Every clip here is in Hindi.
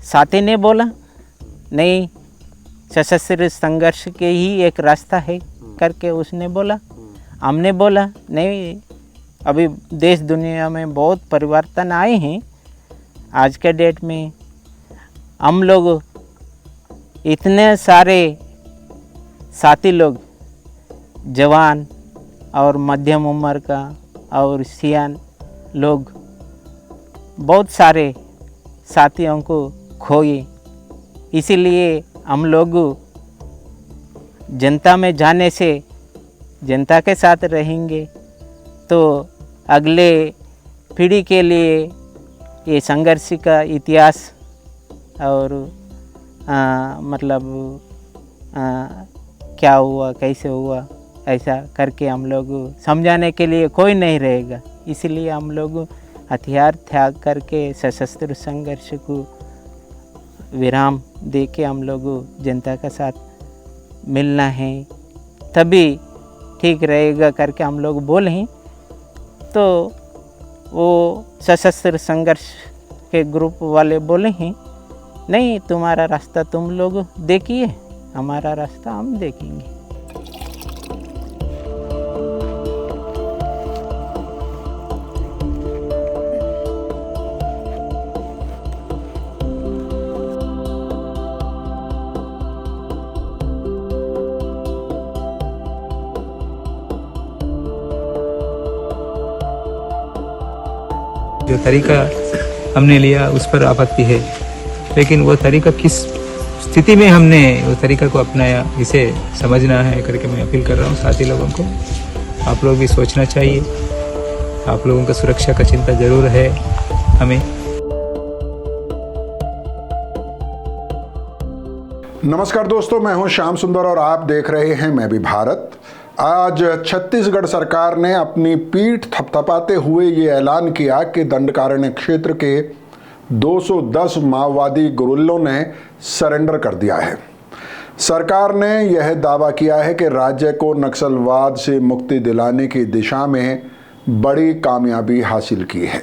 साथी ने बोला नहीं, सशस्त्र संघर्ष के ही एक रास्ता है करके उसने बोला। हमने बोला नहीं, अभी देश दुनिया में बहुत परिवर्तन आए हैं। आज के डेट में हम लोग इतने सारे साथी लोग, जवान और मध्यम उम्र का और सियान लोग, बहुत सारे साथियों को खोए। इसीलिए हम लोग जनता में जाने से जनता के साथ रहेंगे तो अगले पीढ़ी के लिए ये संघर्ष का इतिहास और मतलब क्या हुआ, कैसे हुआ, ऐसा करके हम लोग समझाने के लिए कोई नहीं रहेगा। इसलिए हम लोग हथियार त्याग करके सशस्त्र संघर्ष को विराम दे के हम लोग जनता के साथ मिलना है, तभी ठीक रहेगा करके हम लोग बोले हैं। तो वो सशस्त्र संघर्ष के ग्रुप वाले बोले हैं नहीं, तुम्हारा रास्ता तुम लोग देखिए, हमारा रास्ता हम देखेंगे। जो तरीका हमने लिया उस पर आपत्ति है, लेकिन वो तरीका किस स्थिति में हमने वो तरीका को अपनाया इसे समझना है करके मैं अपील कर रहा हूँ साथी लोगों को। आप लोग भी सोचना चाहिए, आप लोगों का सुरक्षा का चिंता जरूर है हमें। नमस्कार दोस्तों, मैं हूं श्याम सुंदर और आप देख रहे हैं मैं भी भारत। आज छत्तीसगढ़ सरकार ने अपनी पीठ थपथपाते हुए ये ऐलान किया कि दंडकारण्य क्षेत्र के 210 माओवादी गुरिल्लों ने सरेंडर कर दिया है। सरकार ने यह दावा किया है कि राज्य को नक्सलवाद से मुक्ति दिलाने की दिशा में बड़ी कामयाबी हासिल की है।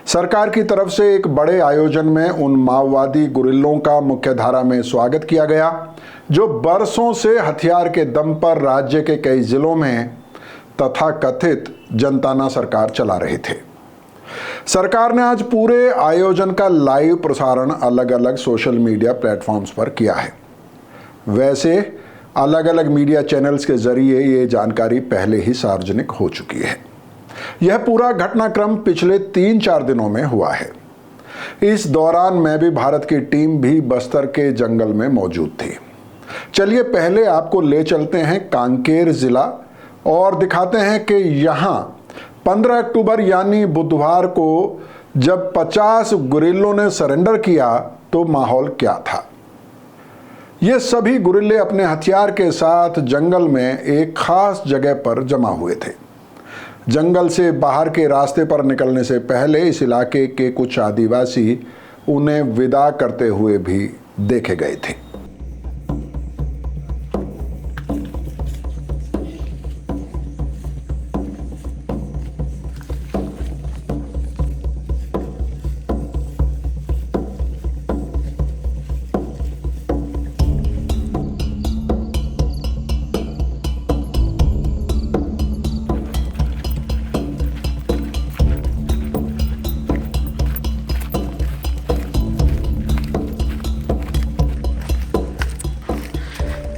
सरकार की तरफ से एक बड़े आयोजन में उन माओवादी गुरिल्लों का मुख्यधारा में स्वागत किया गया जो बरसों से हथियार के दम पर राज्य के कई जिलों में तथाकथित जनताना सरकार चला रहे थे। सरकार ने आज पूरे आयोजन का लाइव प्रसारण अलग अलग सोशल मीडिया प्लेटफॉर्म्स पर किया है। वैसे अलग अलग मीडिया चैनल्स के जरिए ये जानकारी पहले ही सार्वजनिक हो चुकी है। यह पूरा घटनाक्रम पिछले 3-4 दिनों में हुआ है। इस दौरान मैं भी भारत की टीम भी बस्तर के जंगल में मौजूद थी। चलिए पहले आपको ले चलते हैं कांकेर जिला और दिखाते हैं कि यहाँ 15 अक्टूबर यानी बुधवार को जब 50 गुरिल्लों ने सरेंडर किया तो माहौल क्या था। ये सभी गुरिल्ले अपने हथियार के साथ जंगल में एक खास जगह पर जमा हुए थे। जंगल से बाहर के रास्ते पर निकलने से पहले इस इलाके के कुछ आदिवासी उन्हें विदा करते हुए भी देखे गए थे।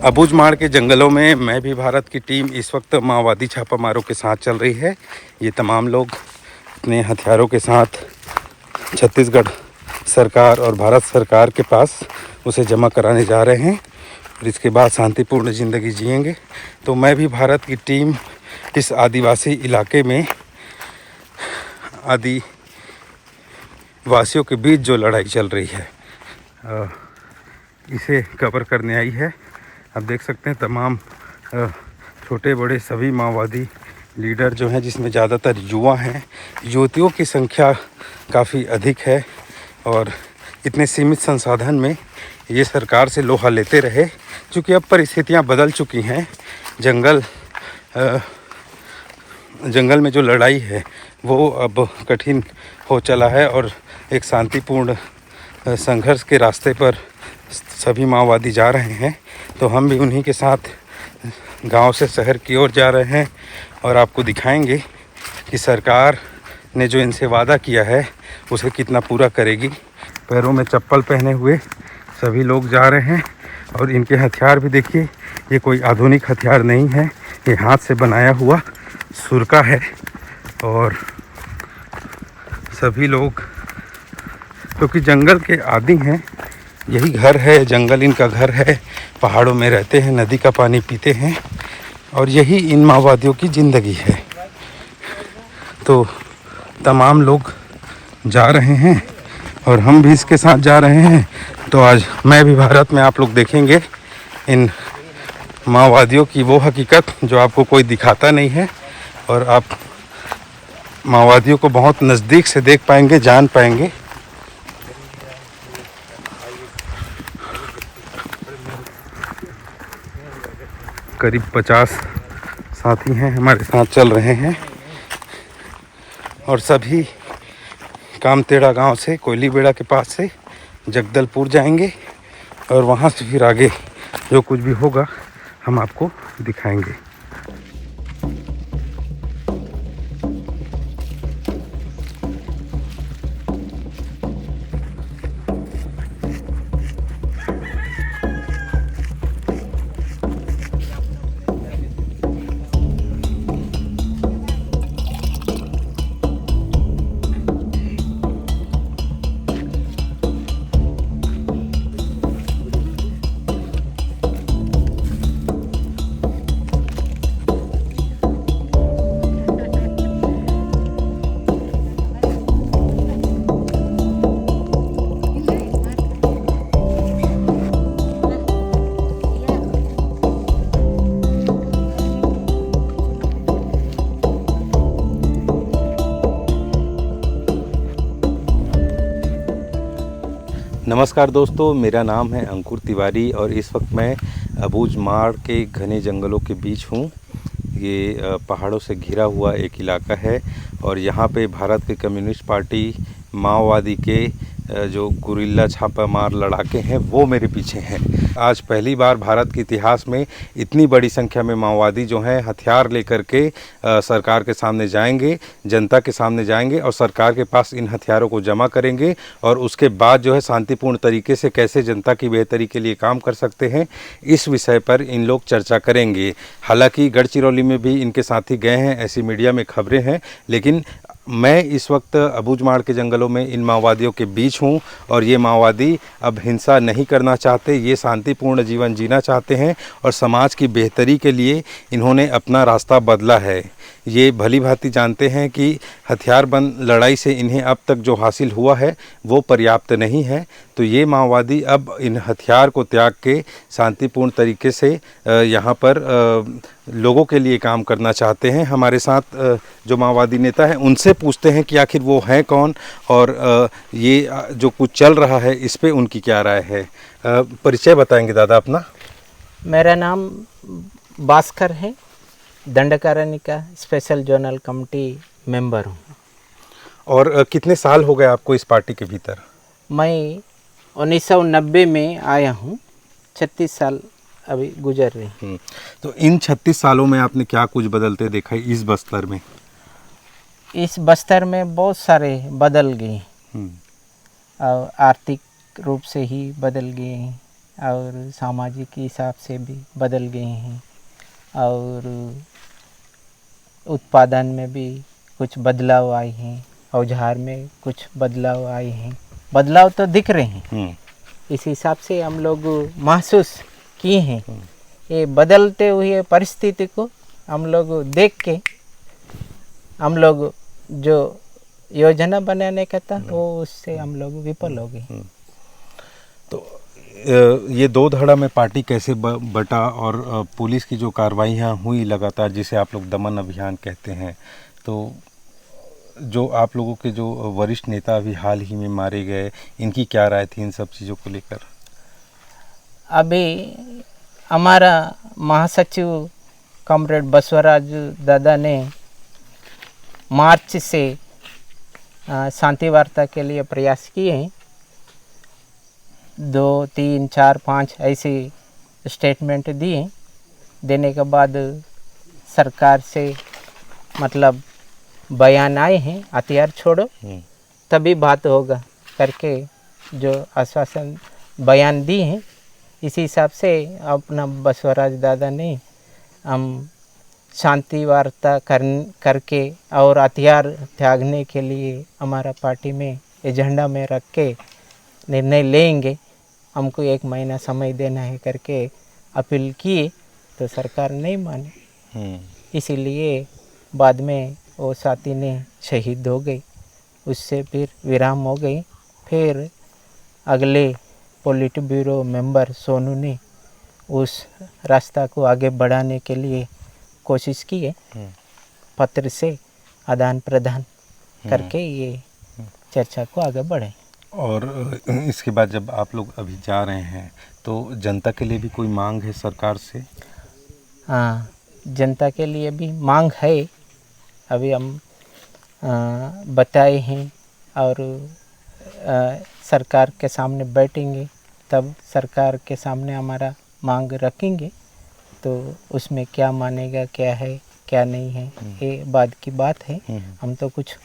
अबूझमाड़ के जंगलों में मैं भी भारत की टीम इस वक्त माओवादी छापामारों के साथ चल रही है। ये तमाम लोग अपने हथियारों के साथ छत्तीसगढ़ सरकार और भारत सरकार के पास उसे जमा कराने जा रहे हैं और इसके बाद शांतिपूर्ण ज़िंदगी जिएंगे। तो मैं भी भारत की टीम इस आदिवासी इलाके में आदिवासियों के बीच जो लड़ाई चल रही है इसे कवर करने आई है। आप देख सकते हैं तमाम छोटे बड़े सभी माओवादी लीडर जो हैं, जिसमें ज़्यादातर युवा हैं। युवतियों की संख्या काफ़ी अधिक है और इतने सीमित संसाधन में ये सरकार से लोहा लेते रहे। क्योंकि अब परिस्थितियां बदल चुकी हैं। जंगल में जो लड़ाई है वो अब कठिन हो चला है और एक शांतिपूर्ण संघर्ष के रास्ते पर सभी माओवादी जा रहे हैं, तो हम भी उन्हीं के साथ गांव से शहर की ओर जा रहे हैं और आपको दिखाएंगे कि सरकार ने जो इनसे वादा किया है उसे कितना पूरा करेगी। पैरों में चप्पल पहने हुए सभी लोग जा रहे हैं और इनके हथियार भी देखिए, ये कोई आधुनिक हथियार नहीं है, ये हाथ से बनाया हुआ सुरका है। और सभी लोग क्योंकि जंगल के आदी हैं, यही घर है, जंगल इनका घर है, पहाड़ों में रहते हैं, नदी का पानी पीते हैं और यही इन माओवादियों की ज़िंदगी है। तो तमाम लोग जा रहे हैं और हम भी इसके साथ जा रहे हैं। तो आज मैं भी भारत में आप लोग देखेंगे इन माओवादियों की वो हकीकत जो आपको कोई दिखाता नहीं है और आप माओवादियों को बहुत नज़दीक से देख पाएंगे, जान पाएंगे। करीब 50 साथी हैं हमारे साथ चल रहे हैं और सभी कामतेड़ा गांव से कोयली बेड़ा के पास से जगदलपुर जाएंगे और वहां से फिर आगे जो कुछ भी होगा हम आपको दिखाएंगे। नमस्कार दोस्तों, मेरा नाम है अंकुर तिवारी और इस वक्त मैं अबूझमाड़ के घने जंगलों के बीच हूँ। ये पहाड़ों से घिरा हुआ एक इलाका है और यहाँ पे भारत की कम्युनिस्ट पार्टी माओवादी के जो गुरिल्ला छापामार लड़ाके हैं वो मेरे पीछे हैं। आज पहली बार भारत के इतिहास में इतनी बड़ी संख्या में माओवादी जो हैं हथियार लेकर के सरकार के सामने जाएंगे, जनता के सामने जाएंगे और सरकार के पास इन हथियारों को जमा करेंगे और उसके बाद जो है शांतिपूर्ण तरीके से कैसे जनता की बेहतरी के लिए काम कर सकते हैं, इस विषय पर इन लोग चर्चा करेंगे। हालांकि गढ़चिरौली में भी इनके साथी गए हैं, ऐसी मीडिया में खबरें हैं, लेकिन मैं इस वक्त अबूझमाड़ के जंगलों में इन माओवादियों के बीच हूं और ये माओवादी अब हिंसा नहीं करना चाहते, ये शांतिपूर्ण जीवन जीना चाहते हैं और समाज की बेहतरी के लिए इन्होंने अपना रास्ता बदला है। ये भली भांति जानते हैं कि हथियारबंद लड़ाई से इन्हें अब तक जो हासिल हुआ है वो पर्याप्त नहीं है, तो ये माओवादी अब इन हथियार को त्याग के शांतिपूर्ण तरीके से यहाँ पर लोगों के लिए काम करना चाहते हैं। हमारे साथ जो माओवादी नेता हैं उनसे पूछते हैं कि आखिर वो हैं कौन और ये जो कुछ चल रहा है इस पे उनकी क्या राय है। परिचय बताएंगे दादा अपना? मेरा नाम भास्कर है, दंडकारण्य का स्पेशल जोनल कमेटी मेंबर हूँ। और कितने साल हो गए आपको इस पार्टी के भीतर? मैं 1990 में आया हूँ, 36 साल अभी गुजर रहे। तो इन 36 सालों में आपने क्या कुछ बदलते देखा इस बस्तर में? इस बस्तर में बहुत सारे बदल गए और आर्थिक रूप से ही बदल गए हैं और सामाजिक हिसाब से भी बदल गए हैं और उत्पादन में भी कुछ बदलाव आए हैं, औजार में कुछ बदलाव आए हैं। बदलाव तो दिख रहे हैं, इस हिसाब से हम लोग महसूस किए हैं। ये बदलते हुए परिस्थिति को हम लोग देख के हम लोग जो योजना बनाने का था वो उससे हम लोग विफल हो गए। तो ये दो धड़ा में पार्टी कैसे बटा और पुलिस की जो कार्रवाइयाँ हुई लगातार, जिसे आप लोग दमन अभियान कहते हैं, तो जो आप लोगों के जो वरिष्ठ नेता अभी हाल ही में मारे गए, इनकी क्या राय थी इन सब चीज़ों को लेकर? अभी हमारा महासचिव कॉमरेड बसवराज दादा ने मार्च से शांति वार्ता के लिए प्रयास किए हैं 2 3 4 5 ऐसे स्टेटमेंट दिए। देने के बाद सरकार से मतलब बयान आए हैं हथियार छोड़ो तभी बात होगा करके जो आश्वासन बयान दी हैं, इसी हिसाब से अपना बसवराज दादा ने हम शांति वार्ता करके और हथियार त्यागने के लिए हमारा पार्टी में एजेंडा में रख के निर्णय लेंगे, हमको 1 महीना समय देना है करके अपील किए तो सरकार नहीं माने। इसीलिए बाद में वो साथी ने शहीद हो गई, उससे फिर विराम हो गई। फिर अगले पोलिट ब्यूरो मेंबर सोनू ने उस रास्ता को आगे बढ़ाने के लिए कोशिश की है, पत्र से आदान प्रदान करके ये चर्चा को आगे बढ़े। और इसके बाद जब आप लोग अभी जा रहे हैं तो जनता के लिए भी कोई मांग है सरकार से? हाँ, जनता के लिए भी मांग है। अभी हम बताए हैं और सरकार के सामने बैठेंगे तब सरकार के सामने हमारा मांग रखेंगे, तो उसमें क्या मानेगा, क्या है क्या नहीं है, ये बाद की बात है। हम तो कुछ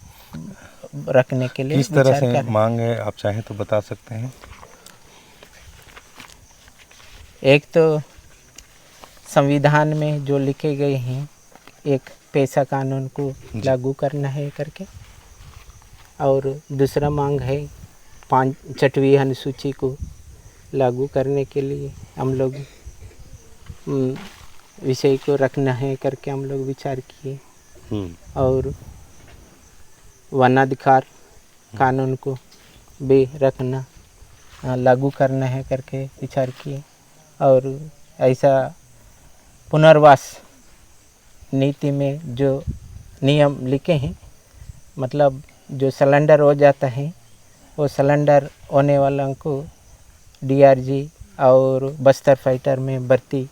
रखने के लिए किस तरह से मांग है आप चाहें तो बता सकते हैं? एक तो संविधान में जो लिखे गए हैं, एक पैसा कानून को लागू करना है करके, और दूसरा मांग है 6वीं अनुसूची को लागू करने के लिए हम लोग विषय को रखना है करके हम लोग विचार किए। और वनाधिकार कानून को भी रखना लागू करना है करके विचार किए। और ऐसा पुनर्वास नीति में जो नियम लिखे हैं, मतलब जो सिलेंडर हो जाता है वो सिलेंडर होने वालों को DRG और बस्तर फाइटर में भर्ती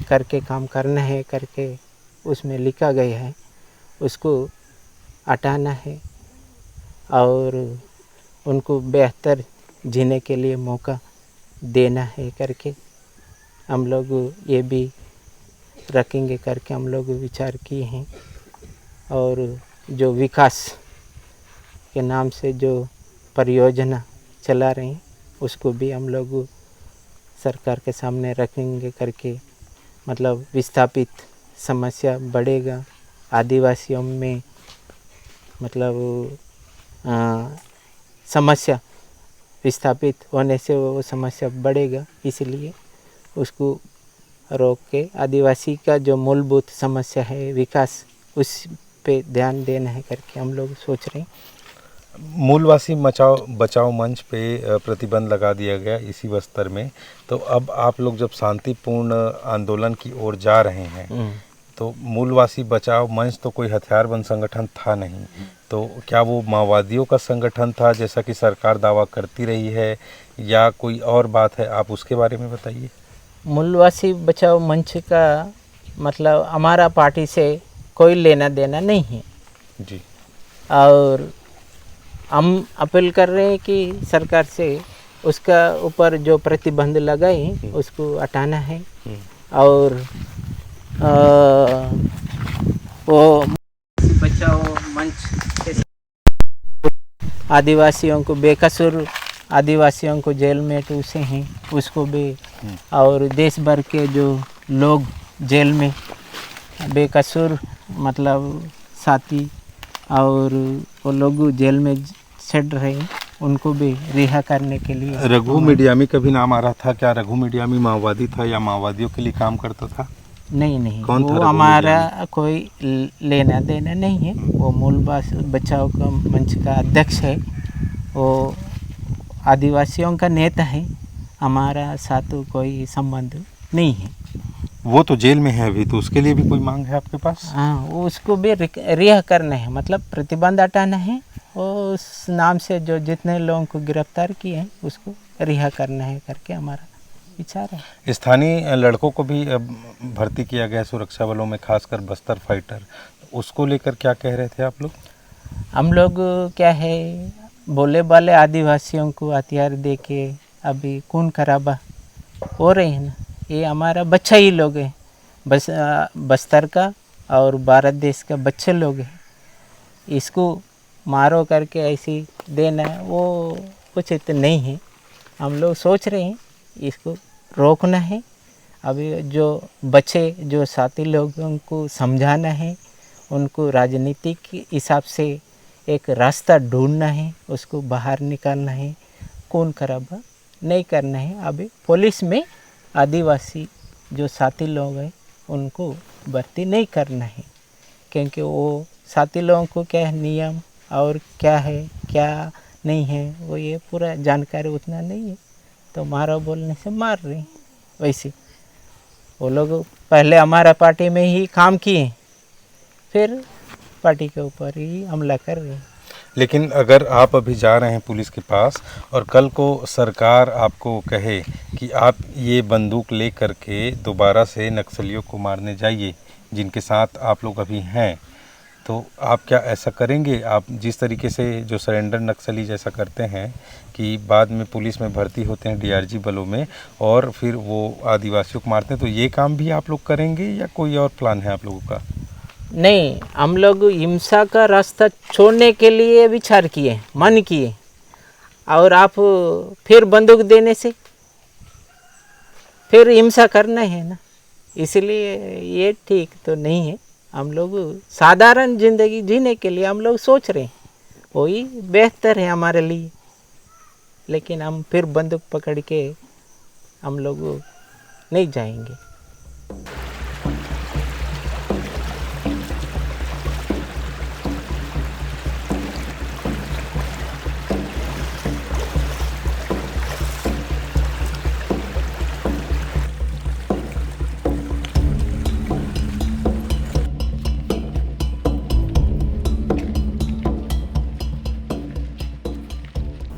करके काम करना है करके उसमें लिखा गया है, उसको हटाना है और उनको बेहतर जीने के लिए मौका देना है करके हम लोग ये भी रखेंगे करके हम लोग विचार किए हैं। और जो विकास के नाम से जो परियोजना चला रहे हैं उसको भी हम लोग सरकार के सामने रखेंगे करके, मतलब विस्थापित समस्या बढ़ेगा, आदिवासियों में मतलब समस्या विस्थापित होने से वो समस्या बढ़ेगा, इसलिए उसको रोक के आदिवासी का जो मूलभूत समस्या है विकास, उस पे ध्यान देना है करके हम लोग सोच रहे हैं। मूलवासी बचाओ मंच पे प्रतिबंध लगा दिया गया इसी बस्तर में, तो अब आप लोग जब शांतिपूर्ण आंदोलन की ओर जा रहे हैं तो मूलवासी बचाओ मंच तो कोई हथियारबंद संगठन था नहीं, तो क्या वो माओवादियों का संगठन था जैसा कि सरकार दावा करती रही है, या कोई और बात है? आप उसके बारे में बताइए। मूलवासी बचाओ मंच का मतलब हमारा पार्टी से कोई लेना देना नहीं है जी, और हम अपील कर रहे हैं कि सरकार से उसका ऊपर जो प्रतिबंध लगाए उसको हटाना है। और वो बचाओ मंच आदिवासियों को बेकसूर आदिवासियों को जेल में टूसे हैं उसको भी, और देश भर के जो लोग जेल में बेकसूर मतलब साथी और वो लोग जेल में चढ़ रहे हैं उनको भी रिहा करने के लिए। रघु मिडियामी का भी नाम आ रहा था, क्या रघु मिडियामी माओवादी था या माओवादियों के लिए काम करता था? नहीं, कौन वो हमारा कोई लेना देना नहीं है, वो मूलवासी बचाओ का मंच का अध्यक्ष है, वो आदिवासियों का नेता है, हमारा साथ कोई संबंध नहीं है। वो तो जेल में है अभी, तो उसके लिए भी कोई मांग है आपके पास? हाँ, उसको भी रिहा करना है, मतलब प्रतिबंध हटाना है, उस नाम से जो जितने लोगों को गिरफ्तार किए हैं उसको रिहा करना है करके हमारा विचार है। स्थानीय लड़कों को भी भर्ती किया गया सुरक्षा बलों में, खासकर बस्तर फाइटर, उसको लेकर क्या कह रहे थे आप लोग? हम लोग क्या है, बोले वाले आदिवासियों को हथियार दे के अभी खून खराबा हो रही है ना, ये हमारा बच्चा ही लोग हैं, बस्तर का और भारत देश का बच्चे लोग हैं। इसको मारो करके ऐसी देना वो उचित नहीं है। हम लोग सोच रहे हैं इसको रोकना है। अभी जो बच्चे जो साथी लोगों को समझाना है, उनको राजनीतिक हिसाब से एक रास्ता ढूंढना है, उसको बाहर निकालना है, खून खराबा नहीं करना है। अभी पुलिस में आदिवासी जो साथी लोग हैं उनको भर्ती नहीं करना है, क्योंकि वो साथी लोगों को क्या है नियम और क्या है क्या नहीं है वो ये पूरा जानकारी उतना नहीं है, तो मारो बोलने से मार रहे हैं। वैसे वो लोग पहले हमारा पार्टी में ही काम किए, फिर पार्टी के ऊपर ही हमला कर रहे हैं। लेकिन अगर आप अभी जा रहे हैं पुलिस के पास और कल को सरकार आपको कहे कि आप ये बंदूक ले करके दोबारा से नक्सलियों को मारने जाइए जिनके साथ आप लोग अभी हैं, तो आप क्या ऐसा करेंगे? आप जिस तरीके से जो सरेंडर नक्सली जैसा करते हैं कि बाद में पुलिस में भर्ती होते हैं डीआरजी बलों में और फिर वो आदिवासियों को मारते हैं, तो ये काम भी आप लोग करेंगे या कोई और प्लान है आप लोगों का? नहीं, हम लोग हिंसा का रास्ता छोड़ने के लिए विचार किए, मन किए, और आप फिर बंदूक देने से फिर हिंसा करना है ना, इसलिए ये ठीक तो नहीं है। हम लोग साधारण जिंदगी जीने के लिए हम लोग सोच रहे हैं, वही बेहतर है हमारे लिए। लेकिन हम फिर बंदूक पकड़ के हम लोग नहीं जाएंगे।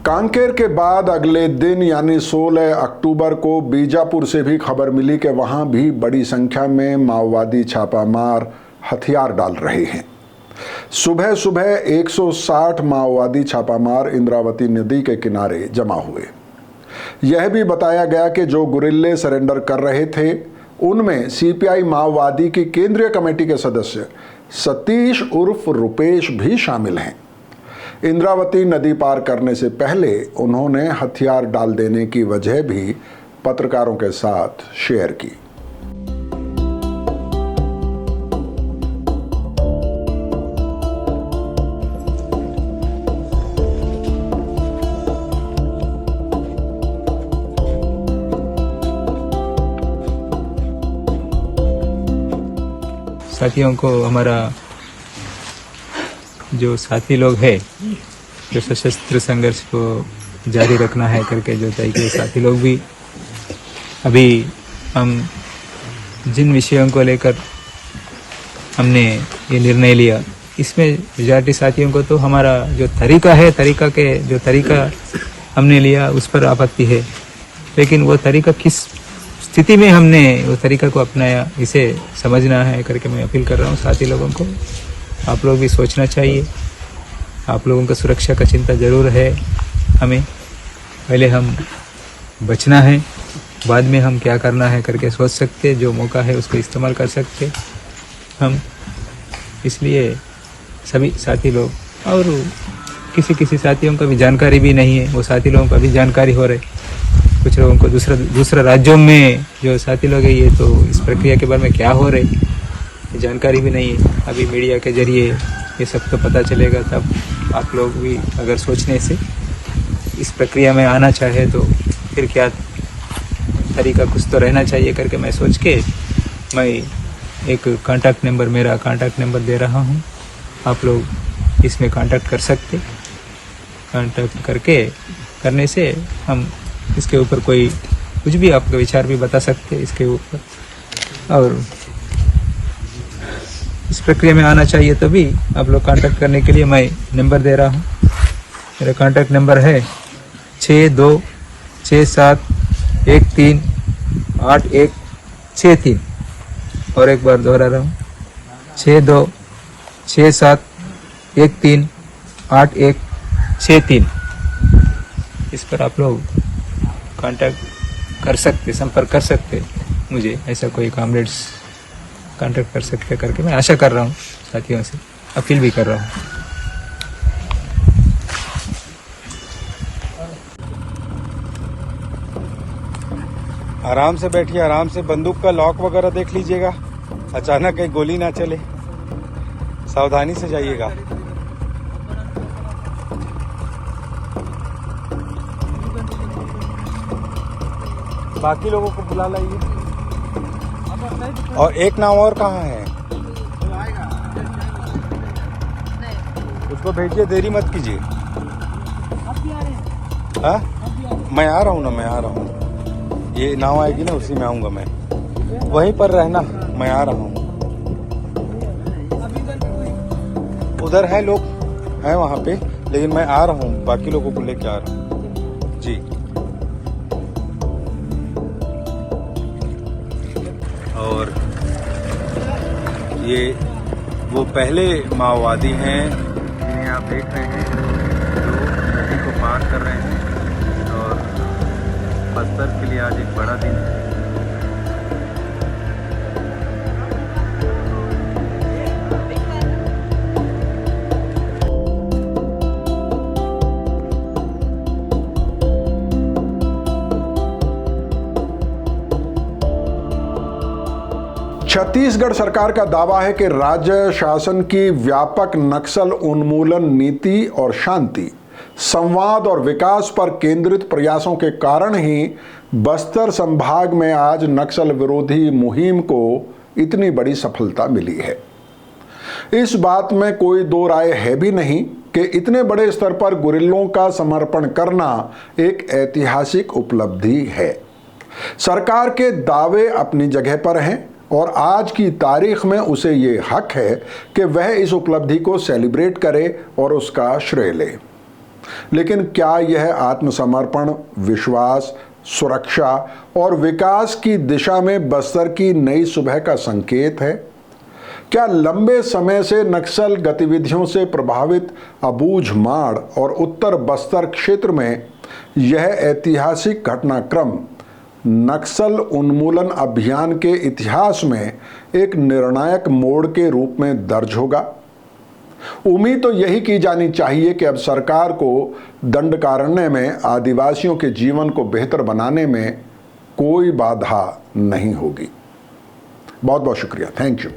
कांकेर के बाद अगले दिन यानी 16 अक्टूबर को बीजापुर से भी खबर मिली कि वहां भी बड़ी संख्या में माओवादी छापामार हथियार डाल रहे हैं। सुबह सुबह 160 माओवादी छापामार इंद्रावती नदी के किनारे जमा हुए। यह भी बताया गया कि जो गुरिल्ले सरेंडर कर रहे थे उनमें सीपीआई माओवादी की केंद्रीय कमेटी के सदस्य सतीश उर्फ रुपेश भी शामिल हैं। इंद्रावती नदी पार करने से पहले उन्होंने हथियार डाल देने की वजह भी पत्रकारों के साथ शेयर की। साथियों को हमारा जो साथी लोग हैं जो सशस्त्र संघर्ष को जारी रखना है करके जो तय किए साथी लोग भी अभी हम जिन विषयों को लेकर हमने ये निर्णय लिया इसमें मेजॉरिटी साथियों को तो हमारा जो तरीका है जो तरीका हमने लिया उस पर आपत्ति है, लेकिन वो तरीका किस स्थिति में हमने वो तरीका को अपनाया इसे समझना है करके मैं अपील कर रहा हूँ साथी लोगों को। आप लोग भी सोचना चाहिए, आप लोगों का सुरक्षा का चिंता ज़रूर है हमें। पहले हम बचना है, बाद में हम क्या करना है करके सोच सकते, जो मौका है उसको इस्तेमाल कर सकते हम। इसलिए सभी साथी लोग और किसी साथियों का भी जानकारी भी नहीं है, वो साथी लोगों का भी जानकारी हो रही, कुछ लोगों को दूसरा राज्यों में जो साथी लोग हैं ये तो इस प्रक्रिया के बारे में क्या हो रही जानकारी भी नहीं है। अभी मीडिया के जरिए ये सब तो पता चलेगा, तब आप लोग भी अगर सोचने से इस प्रक्रिया में आना चाहे तो फिर क्या तरीका कुछ तो रहना चाहिए करके मैं सोच के मैं एक मेरा कांटेक्ट नंबर दे रहा हूँ। आप लोग इसमें कांटेक्ट कर सकते, कांटेक्ट करने से हम इसके ऊपर कोई कुछ भी आपका विचार भी बता सकते इसके ऊपर, और इस प्रक्रिया में आना चाहिए तो भी आप लोग कांटेक्ट करने के लिए मैं नंबर दे रहा हूँ। मेरा कांटेक्ट नंबर है 6267138163 और एक बार दोहरा रहा हूँ 6267138163। इस पर आप लोग कांटेक्ट कर सकते, संपर्क कर सकते मुझे, ऐसा कोई कॉमरेड्स कांटेक्ट कर सकते करके मैं आशा कर रहा हूँ, साथियों से अपील भी कर रहा हूँ। आराम से बैठिए, आराम से। बंदूक का लॉक वगैरह देख लीजिएगा, अचानक कहीं गोली ना चले, सावधानी से जाइएगा। बाकी लोगों को बुला लाइए। और एक नाव और कहाँ है? उसको भेजिए, देरी मत कीजिए। हाँ, मैं आ रहा हूँ ना, मैं आ रहा हूँ। ये नाव आएगी ना, उसी में आऊँगा मैं। वहीं पर रहना, मैं आ रहा हूँ। उधर है लोग, हैं वहाँ पे, लेकिन मैं आ रहा हूँ, बाकी लोगों को लेके आ रहा हूँ जी। और ये वो पहले माओवादी हैं जिन्हें आप देख रहे हैं, जो नदी को पार कर रहे हैं। और बस्तर के लिए आज एक बड़ा दिन है। छत्तीसगढ़ सरकार का दावा है कि राज्य शासन की व्यापक नक्सल उन्मूलन नीति और शांति, संवाद और विकास पर केंद्रित प्रयासों के कारण ही बस्तर संभाग में आज नक्सल विरोधी मुहिम को इतनी बड़ी सफलता मिली है। इस बात में कोई दो राय है भी नहीं कि इतने बड़े स्तर पर गुरिल्लों का समर्पण करना एक ऐतिहासिक उपलब्धि है। सरकार के दावे अपनी जगह पर हैं और आज की तारीख में उसे ये हक है कि वह इस उपलब्धि को सेलिब्रेट करे और उसका श्रेय ले। लेकिन क्या यह आत्मसमर्पण, विश्वास, सुरक्षा और विकास की दिशा में बस्तर की नई सुबह का संकेत है? क्या लंबे समय से नक्सल गतिविधियों से प्रभावित अबूझमाड़ और उत्तर बस्तर क्षेत्र में यह ऐतिहासिक घटनाक्रम नक्सल उन्मूलन अभियान के इतिहास में एक निर्णायक मोड़ के रूप में दर्ज होगा? उम्मीद तो यही की जानी चाहिए कि अब सरकार को दंडकारण्य में आदिवासियों के जीवन को बेहतर बनाने में कोई बाधा नहीं होगी। बहुत बहुत शुक्रिया। Thank you.